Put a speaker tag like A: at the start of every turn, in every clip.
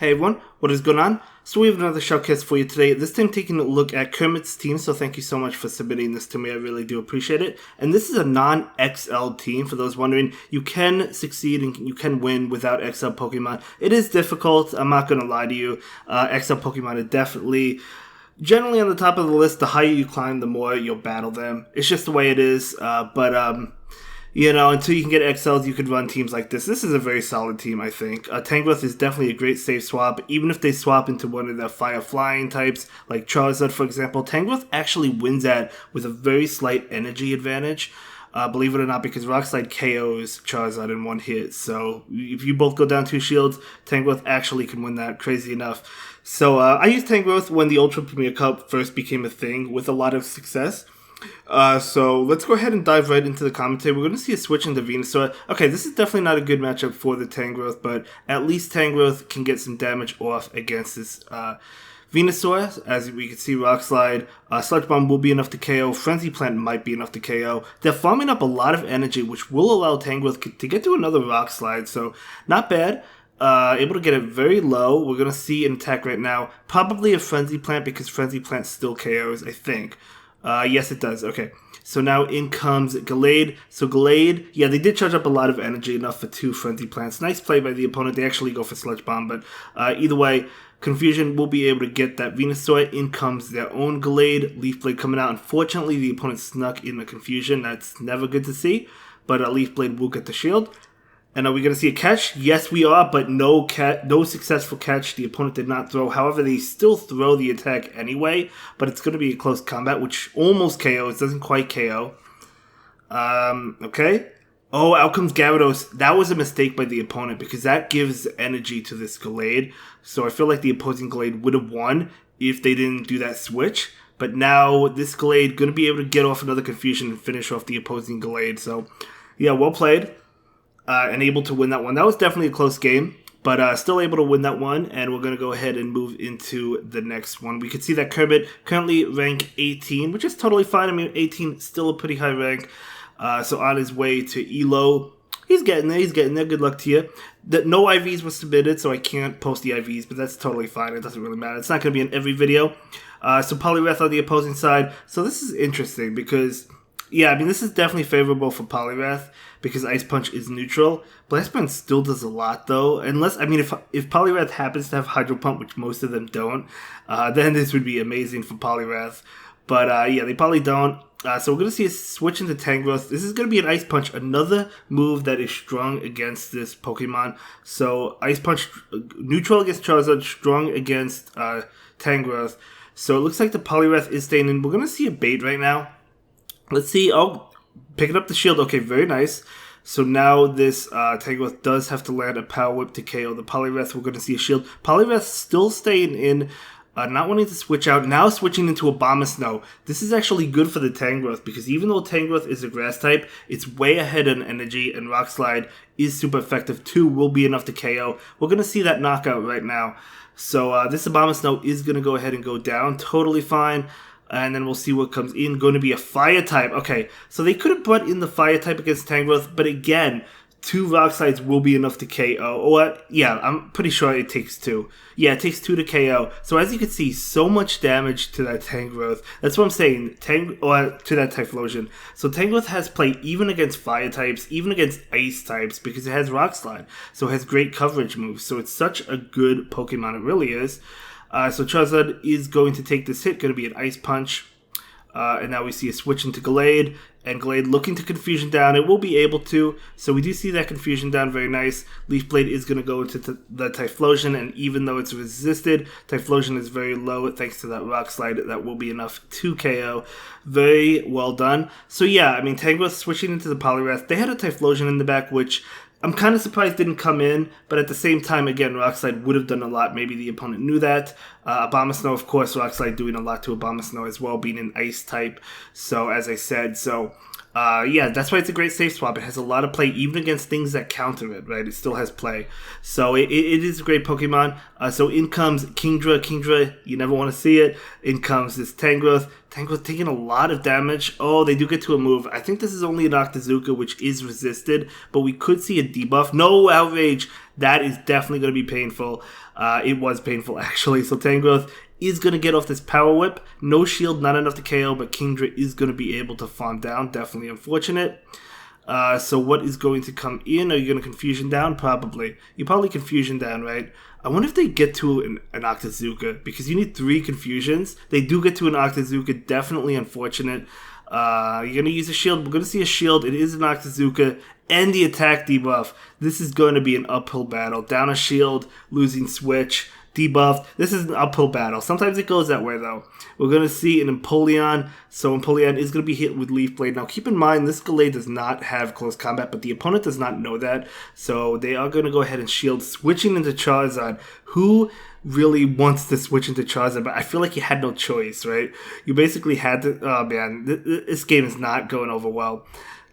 A: Hey everyone, what is going on? So we have another showcase for you today, this time taking a look at Kermit's team, so thank you so much for submitting this to me, I really do appreciate it. And this is a non-XL team, for those wondering. You can succeed and you can win without XL Pokemon. It is difficult, I'm not going to lie to you. XL Pokemon are definitely generally on the top of the list. The higher you climb, the more you'll battle them. It's just the way it is, you know, until you can get XLs, you could run teams like this. This is a very solid team, I think. Tangrowth is definitely a great safe swap. Even if they swap into one of the fire flying types, like Charizard, for example, Tangrowth actually wins that with a very slight energy advantage. Believe it or not, because Rock Slide KOs Charizard in one hit. So if you both go down 2 shields, Tangrowth actually can win that, crazy enough. So I used Tangrowth when the Ultra Premier Cup first became a thing with a lot of success. So let's go ahead and dive right into the commentary. We're going to see a switch into Venusaur. Okay, this is definitely not a good matchup for the Tangrowth, but at least Tangrowth can get some damage off against this Venusaur. As we can see, Rock Slide, Sludge Bomb will be enough to KO. Frenzy Plant might be enough to KO. They're farming up a lot of energy, which will allow Tangrowth to get to another Rock Slide, so not bad. Able to get it very low. We're going to see an attack right now. Probably a Frenzy Plant, because Frenzy Plant still KOs, I think. Yes, it does. Okay. So now in comes Gallade. So Gallade, yeah, they did charge up a lot of energy, enough for 2 Frenzy Plants. Nice play by the opponent. They actually go for Sludge Bomb, but either way, Confusion will be able to get that Venusaur. In comes their own Gallade. Leaf Blade coming out. Unfortunately, the opponent snuck in the Confusion. That's never good to see, but Leaf Blade will get the shield. And are we going to see a catch? Yes, we are, but no successful catch. The opponent did not throw. However, they still throw the attack anyway, but it's going to be a close combat, which almost KOs. Doesn't quite KO. Okay. Oh, out comes Gyarados. That was a mistake by the opponent, because that gives energy to this Gallade. So I feel like the opposing Gallade would have won if they didn't do that switch. But now this Gallade going to be able to get off another Confusion and finish off the opposing Gallade. So, yeah, well played. And able to win that one. That was definitely a close game, but still able to win that one, and we're going to go ahead and move into the next one. We can see that Kermit currently rank 18, which is totally fine. I mean, 18 still a pretty high rank, so on his way to ELO. He's getting there, good luck to you. No IVs were submitted, so I can't post the IVs, but that's totally fine, it doesn't really matter. It's not going to be in every video. So Polywrath on the opposing side. So this is interesting, because, yeah, I mean, this is definitely favorable for Polywrath, because Ice Punch is neutral. But Ice Punch still does a lot, though. Unless, I mean, if Polywrath happens to have Hydro Pump, which most of them don't, then this would be amazing for Polywrath. But, yeah, they probably don't. So we're going to see a switch into Tangrowth. This is going to be an Ice Punch, another move that is strong against this Pokemon. So Ice Punch, neutral against Charizard, strong against Tangrowth. So it looks like the Polywrath is staying in. We're going to see a bait right now. Let's see. Oh, picking up the shield. Okay, very nice. So now this Tangrowth does have to land a Power Whip to KO the Polywrath. We're going to see a shield. Polywrath still staying in, not wanting to switch out. Now switching into Abomasnow. This is actually good for the Tangrowth, because even though Tangrowth is a grass type, it's way ahead in energy, and Rock Slide is super effective. 2 will be enough to KO. We're going to see that knockout right now. So this Abomasnow is going to go ahead and go down. Totally fine. And then we'll see what comes in. Going to be a Fire type. Okay, so they could have put in the Fire type against Tangrowth, but again, 2 Rock Slides will be enough to KO. Or, yeah, I'm pretty sure it takes 2. Yeah, it takes 2 to KO. So as you can see, so much damage to that Tangrowth. That's what I'm saying, to that Typhlosion. So Tangrowth has play even against Fire types, even against Ice types, because it has Rock Slide. So it has great coverage moves. So it's such a good Pokemon, it really is. So Charizard is going to take this hit, going to be an Ice Punch. And now we see a switch into Gallade, and Gallade looking to Confusion down. It will be able to, so we do see that Confusion down, very nice. Leaf Blade is going to go into the Typhlosion, and even though it's resisted, Typhlosion is very low thanks to that Rock Slide. That will be enough to KO. Very well done. So yeah, I mean, Tangrowth switching into the Polywrath. They had a Typhlosion in the back, which I'm kind of surprised didn't come in, but at the same time, again, Rock Slide would have done a lot. Maybe the opponent knew that. Abomasnow, of course, Rock Slide doing a lot to Abomasnow as well, being an Ice type. So, as I said, yeah, that's why it's a great safe swap. It has a lot of play, even against things that counter it, right? It still has play. So it is a great Pokemon. So in comes Kingdra. Kingdra, you never want to see it. In comes this Tangrowth. Tangrowth taking a lot of damage. Oh, they do get to a move. I think this is only an Octazooka, which is resisted, but we could see a debuff. No, outrage. That is definitely going to be painful. It was painful, actually. So Tangrowth is going to get off this Power Whip. No shield, not enough to KO, but Kingdra is going to be able to farm down. Definitely unfortunate. So what is going to come in? Are you going to Confusion down? Probably. You probably Confusion down, right? I wonder if they get to an Octazooka, because you need 3 Confusions. They do get to an Octazooka. Definitely unfortunate. You're going to use a shield. We're going to see a shield. It is an Octazooka and the attack debuff. This is going to be an uphill battle. Down a shield, losing switch, debuffed. This is an uphill battle. Sometimes it goes that way, though. We're going to see an Empoleon. So Empoleon is going to be hit with Leaf Blade. Now, keep in mind, this Gallade does not have close combat, but the opponent does not know that. So they are going to go ahead and shield, switching into Charizard, who really wants to switch into Charizard, but I feel like you had no choice, right? You basically had to... Oh, man. This game is not going over well.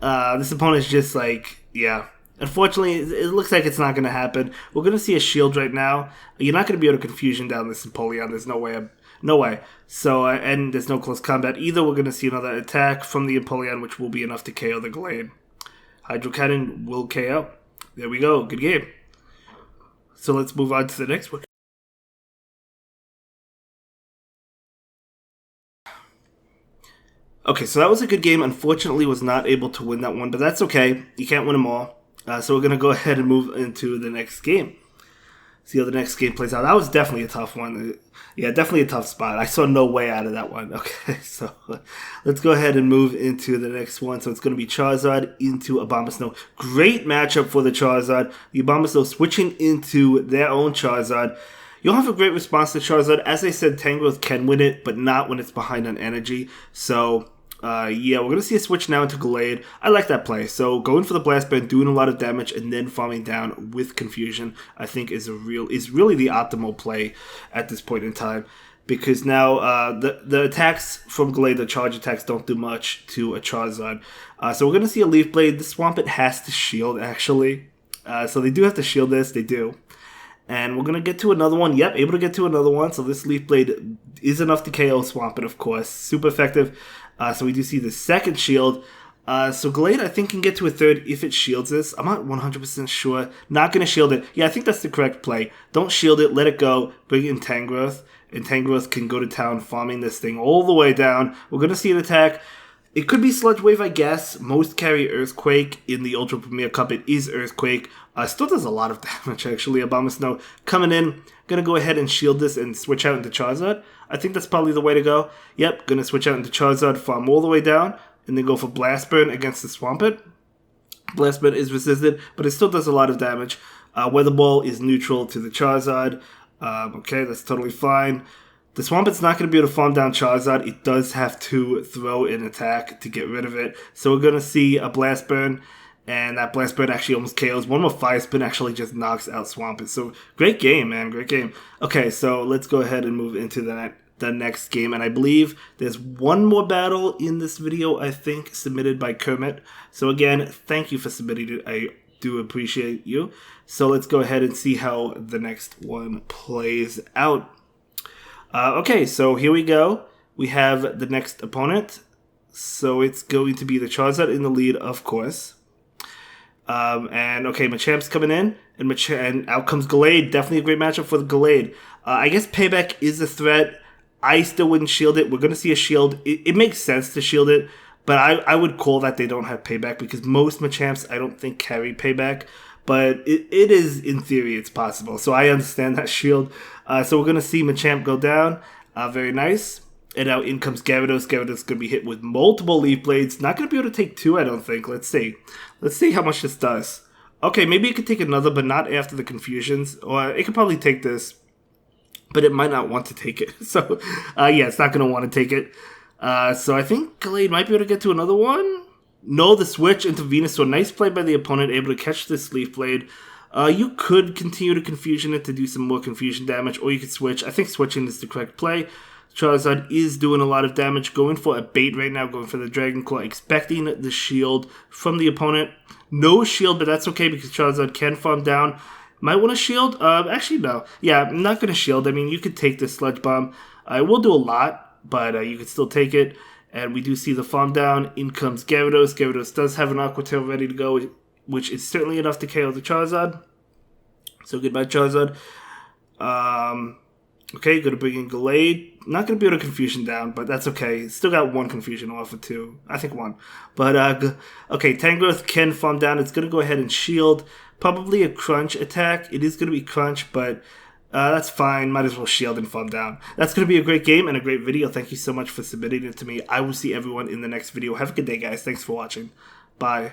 A: This opponent is just like... Yeah. Unfortunately, it looks like it's not going to happen. We're going to see a shield right now. You're not going to be able to Confusion down this Empoleon. There's no way. No way. So, and there's no close combat either. We're going to see another attack from the Empoleon, which will be enough to KO the Gallade. Hydro Cannon will KO. There we go. Good game. So let's move on to the next one. Okay, so that was a good game. Unfortunately, was not able to win that one, but that's okay. You can't win them all. So we're going to go ahead and move into the next game. See how the next game plays out. That was definitely a tough one. Yeah, definitely a tough spot. I saw no way out of that one. Okay, so let's go ahead and move into the next one. So it's going to be Charizard into Abomasnow. Great matchup for the Charizard. The Abomasnow switching into their own Charizard. You'll have a great response to Charizard. As I said, Tangrowth can win it, but not when it's behind on energy. So... yeah, we're going to see a switch now into Gallade. I like that play. So going for the Blast Burn, doing a lot of damage, and then farming down with Confusion, I think is really the optimal play at this point in time. Because now the attacks from Gallade, the charge attacks, don't do much to a Charizard. So we're going to see a Leaf Blade. The Swampert has to shield, actually. So they do have to shield this. They do. And we're going to get to another one. Yep, able to get to another one. So this Leaf Blade is enough to KO Swampert, of course. Super effective. So we do see the second shield. So Gallade, I think, can get to a third if it shields this. I'm not 100% sure. Not going to shield it. Yeah, I think that's the correct play. Don't shield it. Let it go. Bring in Tangrowth. And Tangrowth can go to town farming this thing all the way down. We're going to see an attack. It could be Sludge Wave, I guess. Most carry Earthquake. In the Ultra Premier Cup, it is Earthquake. Still does a lot of damage, actually. Abomasnow coming in. Gonna go ahead and shield this and switch out into Charizard. I think that's probably the way to go. Yep, gonna switch out into Charizard, farm all the way down, and then go for Blast Burn against the Swampert. Blast Burn is resisted, but it still does a lot of damage. Weather Ball is neutral to the Charizard. Okay, that's totally fine. The Swampert's not going to be able to farm down Charizard. It does have to throw an attack to get rid of it. So we're going to see a Blast Burn, and that Blast Burn actually almost KOs. One more Fire Spin actually just knocks out Swampert. So great game, man. Great game. Okay, so let's go ahead and move into the next game. And I believe there's one more battle in this video, I think, submitted by Kermit. So again, thank you for submitting it. I do appreciate you. So let's go ahead and see how the next one plays out. Okay, so here we go. We have the next opponent. So it's going to be the Charizard in the lead, of course. And okay, Machamp's coming in, and out comes Gallade. Definitely a great matchup for the Gallade. I guess Payback is a threat. I still wouldn't shield it. We're going to see a shield. It makes sense to shield it, but I would call that they don't have Payback because most Machamps I don't think carry Payback. But it is, in theory, it's possible. So I understand that shield. So we're going to see Machamp go down. Very nice. And now in comes Gyarados. Gyarados going to be hit with multiple Leaf Blades. Not going to be able to take 2, I don't think. Let's see. Let's see how much this does. Okay, maybe it could take another, but not after the Confusions. Or it could probably take this. But it might not want to take it. So, yeah, it's not going to want to take it. So I think Gallade might be able to get to another one. No, the switch into Venusaur. Nice play by the opponent, able to catch this Leaf Blade. You could continue to Confusion it to do some more Confusion damage, or you could switch. I think switching is the correct play. Charizard is doing a lot of damage, going for a bait right now, going for the Dragon Claw, expecting the shield from the opponent. No shield, but that's okay because Charizard can farm down. Might want to shield? Actually, no. Yeah, I'm not going to shield. I mean, you could take the Sludge Bomb. It will do a lot, but you could still take it. And we do see the farm down. In comes Gyarados. Gyarados does have an Aqua Tail ready to go, which is certainly enough to KO the Charizard. So goodbye, Charizard. Okay, gonna bring in Gallade. Not gonna be able to Confusion down, but that's okay. Still got one Confusion off of two. I think one. But, okay, Tangrowth can farm down. It's gonna go ahead and shield. Probably a Crunch attack. It is gonna be Crunch, but that's fine. Might as well shield and farm down. That's gonna be a great game and a great video. Thank you so much for submitting it to me. I will see everyone in the next video. Have a good day, guys. Thanks for watching. Bye.